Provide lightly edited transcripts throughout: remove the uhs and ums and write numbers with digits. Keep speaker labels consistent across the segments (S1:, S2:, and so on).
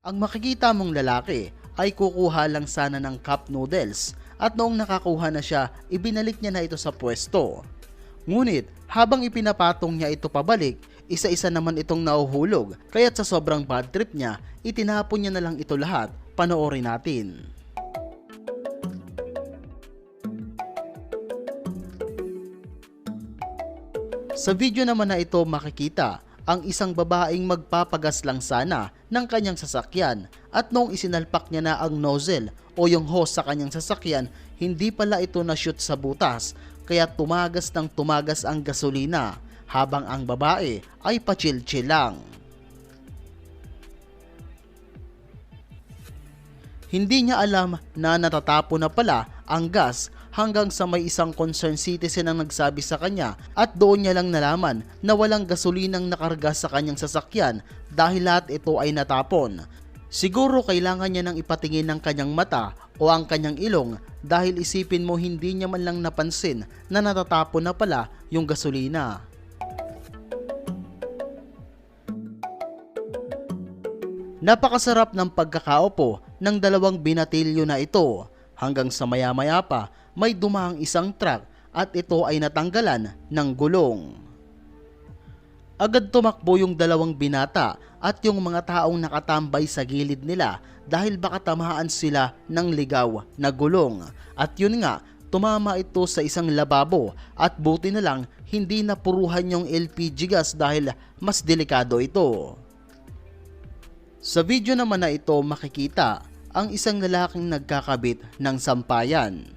S1: Ang makikita mong lalaki ay kukuha lang sana ng cup noodles at noong nakakuha na siya, ibinalik niya na ito sa pwesto. Ngunit habang ipinapatong niya ito pabalik, isa-isa naman itong nahuhulog kaya't sa sobrang bad trip niya, itinapon niya na lang ito lahat. Panoorin natin. Sa video naman na ito makikita ang isang babaeng magpapagas lang sana ng kanyang sasakyan at noong isinalpak niya na ang nozzle o yung hose sa kanyang sasakyan, hindi pala ito na-shoot sa butas kaya tumagas ng tumagas ang gasolina habang ang babae ay pa-chill-chill lang. Hindi niya alam na natatapo na pala ang gas hanggang sa may isang concerned citizen ang nagsabi sa kanya at doon niya lang nalaman na walang gasolinang nakarga sa kanyang sasakyan dahil lahat ito ay natapon. Siguro kailangan niya nang ipatingin ng kanyang mata o ang kanyang ilong dahil isipin mo hindi niya man lang napansin na natatapon na pala yung gasolina. Napakasarap ng pagkakaupo ng dalawang binatilyo na ito hanggang sa maya-maya pa may dumaang isang truck at ito ay natanggalan ng gulong. Agad tumakbo yung dalawang binata at yung mga taong nakatambay sa gilid nila dahil baka tamaan sila ng ligaw na gulong. At yun nga, tumama ito sa isang lababo at buti na lang hindi napuruhan yung LPG gas dahil mas delikado ito. Sa video naman na ito makikita ang isang lalaking nagkakabit ng sampayan.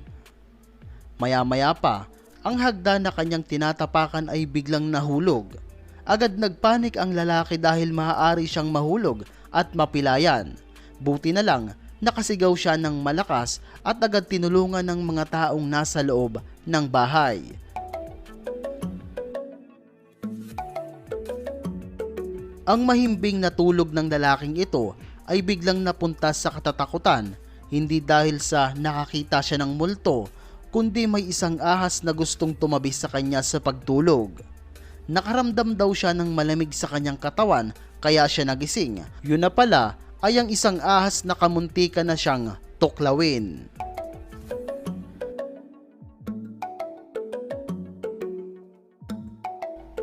S1: Maya-maya pa, ang hagdan na kanyang tinatapakan ay biglang nahulog. Agad nagpanik ang lalaki dahil maaari siyang mahulog at mapilayan. Buti na lang, nakasigaw siya ng malakas at agad tinulungan ng mga taong nasa loob ng bahay. Ang mahimbing na tulog ng lalaking ito ay biglang napunta sa katatakutan, hindi dahil sa nakakita siya ng multo, kundi may isang ahas na gustong tumabi sa kanya sa pagtulog. Nakaramdam daw siya ng malamig sa kanyang katawan kaya siya nagising. Yun na pala ay ang isang ahas na kamuntika na siyang tuklawin.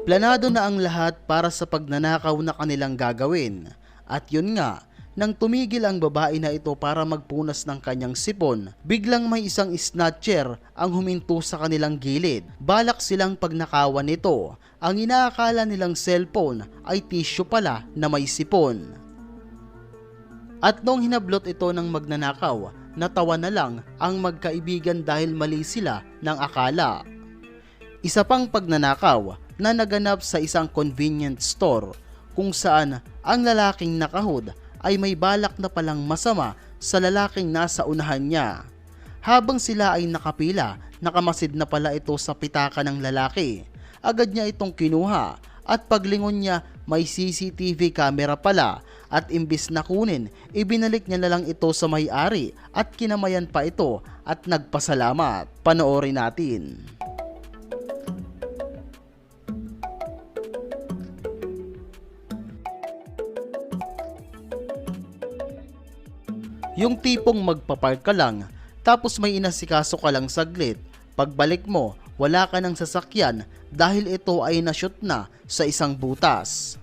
S1: Planado na ang lahat para sa pagnanakaw na kanilang gagawin. At yun nga, nang tumigil ang babae na ito para magpunas ng kanyang sipon, biglang may isang snatcher ang huminto sa kanilang gilid. Balak silang pagnakawan nito. Ang inaakala nilang cellphone ay tissue pala na may sipon. At nung hinablot ito ng magnanakaw, natawa na lang ang magkaibigan dahil mali sila ng akala. Isa pang pagnanakaw na naganap sa isang convenience store kung saan ang lalaking nakahud ay may balak na palang masama sa lalaking nasa unahan niya. Habang sila ay nakapila, nakamasid na pala ito sa pitaka ng lalaki. Agad niya itong kinuha at paglingon niya may CCTV camera pala at imbis na kunin, ibinalik niya na lang ito sa may-ari at kinamayan pa ito at nagpasalamat. Panoorin natin. Yung tipong magpapark ka lang, tapos may inasikaso ka lang saglit. Pagbalik mo, wala ka ng sasakyan dahil ito ay na-shoot na sa isang butas.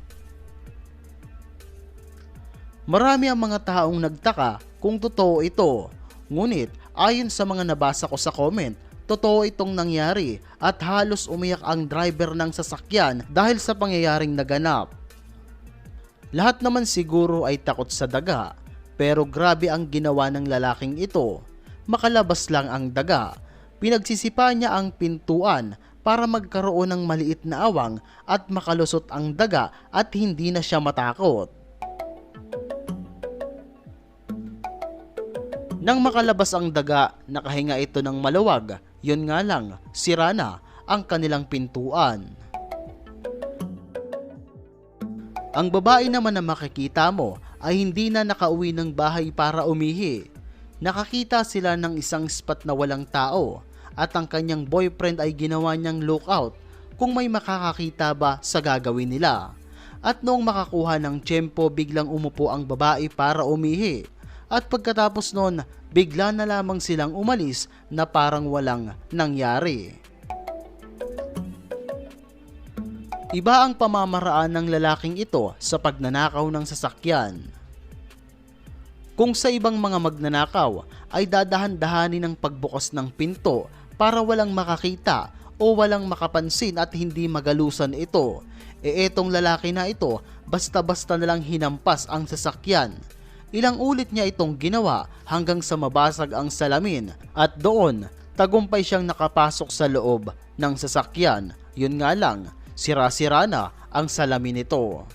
S1: Marami ang mga taong nagtaka kung totoo ito. Ngunit ayon sa mga nabasa ko sa comment, totoo itong nangyari at halos umiyak ang driver ng sasakyan dahil sa pangyayaring naganap. Lahat naman siguro ay takot sa daga. Pero grabe ang ginawa ng lalaking ito. Makalabas lang ang daga. Pinagsisipa niya ang pintuan para magkaroon ng maliit na awang at makalusot ang daga at hindi na siya matakot. Nang makalabas ang daga, nakahinga ito ng maluwag. Yun nga lang, sira na ang kanilang pintuan. Ang babae naman na makikita mo ay hindi na nakauwi ng bahay para umihi. Nakakita sila ng isang spot na walang tao at ang kanyang boyfriend ay ginawa niyang lookout kung may makakakita ba sa gagawin nila. At noong makakuha ng tiyempo, biglang umupo ang babae para umihi. At pagkatapos noon, bigla na lamang silang umalis na parang walang nangyari. Iba ang pamamaraan ng lalaking ito sa pagnanakaw ng sasakyan. Kung sa ibang mga magnanakaw ay dadahan-dahanin ng pagbukas ng pinto para walang makakita o walang makapansin at hindi magalusan ito, etong lalaki na ito basta-basta nalang hinampas ang sasakyan. Ilang ulit niya itong ginawa hanggang sa mabasag ang salamin at doon tagumpay siyang nakapasok sa loob ng sasakyan. Yun nga lang, sira-sira na ang salamin nito.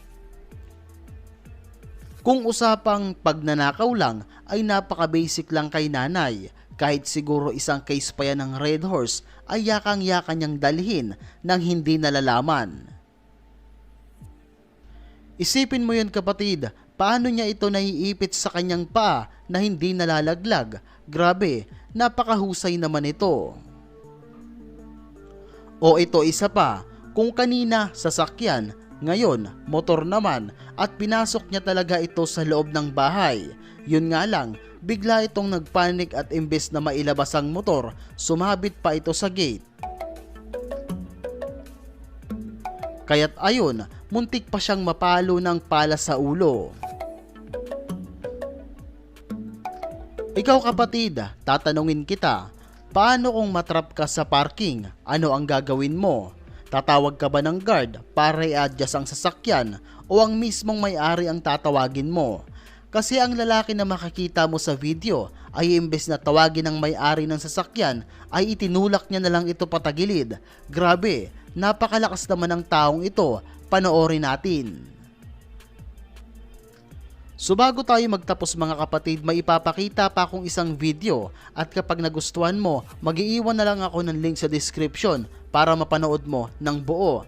S1: Kung usapang pagnanakaw lang ay napaka-basic lang kay nanay. Kahit siguro isang case pa yan ng Red Horse ay yakang-yaka niyang dalhin nang hindi nalalaman. Isipin mo yun kapatid, paano niya ito naiipit sa kanyang paa na hindi nalalaglag? Grabe, napakahusay naman ito. O ito isa pa, kung kanina sasakyan, ngayon motor naman at pinasok niya talaga ito sa loob ng bahay. Yun nga lang, bigla itong nagpanik at imbes na mailabas ang motor, sumabit pa ito sa gate. Kaya't ayun, muntik pa siyang mapalo ng pala sa ulo. Ikaw kapatid, tatanungin kita, paano kung matrap ka sa parking? Ano ang gagawin mo? Tatawag ka ba ng guard para i-adjust ang sasakyan o ang mismong may-ari ang tatawagin mo? Kasi ang lalaki na makikita mo sa video ay imbes na tawagin ng may-ari ng sasakyan ay itinulak niya na lang ito patagilid. Grabe, napakalakas naman ng taong ito, panoorin natin. So bago tayo magtapos mga kapatid, may ipapakita pa akong isang video at kapag nagustuhan mo, mag-iiwan na lang ako ng link sa description para mapanood mo ng buo.